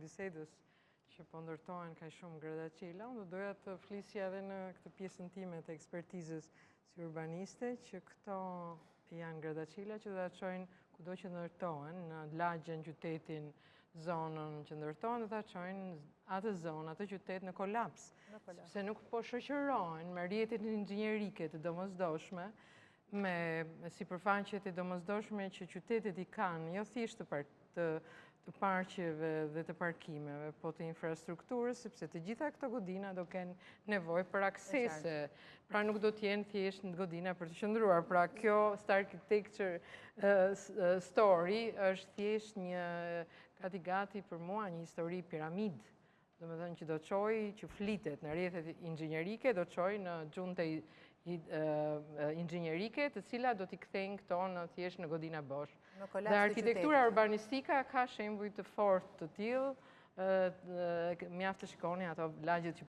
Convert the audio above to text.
bisedës që po ndërtohen ka shumë gradacila, unë doja të flisja edhe në këtë pjesën time të ekspertizës si urbaniste, që këto janë gradacila që do të çojnë kudo që ndërtohen, në lagjen, qytetin, zonën që ndërtohen, dhe ta çojnë atë zonë, atë qytet në kolaps. Sepse nuk po shoqërohen me rrjetet inxhinierike të domosdoshme, me sipërfaqet e domosdoshme që qytetet i kanë, jo thjesht të parqeve dhe të parkimeve, po të infrastrukturës, sepse të gjitha këto godina do kenë nevojë për aksese. Pra nuk do t'jenë thjesht në godina për të qëndruar. Pra kjo Star Architecture story është thjesht një gati për mua një histori piramid. Do me thënë që do qoj që flitet në rrjetet inxhinierike, do qoj në gjunte inxhinierike, të cilat do t'i kthejnë këto në thjesht në godina bosh. Dhe arkitektura urbanistika ka shembuj të fortë të tillë, mjaft të shikoni ato lagjet që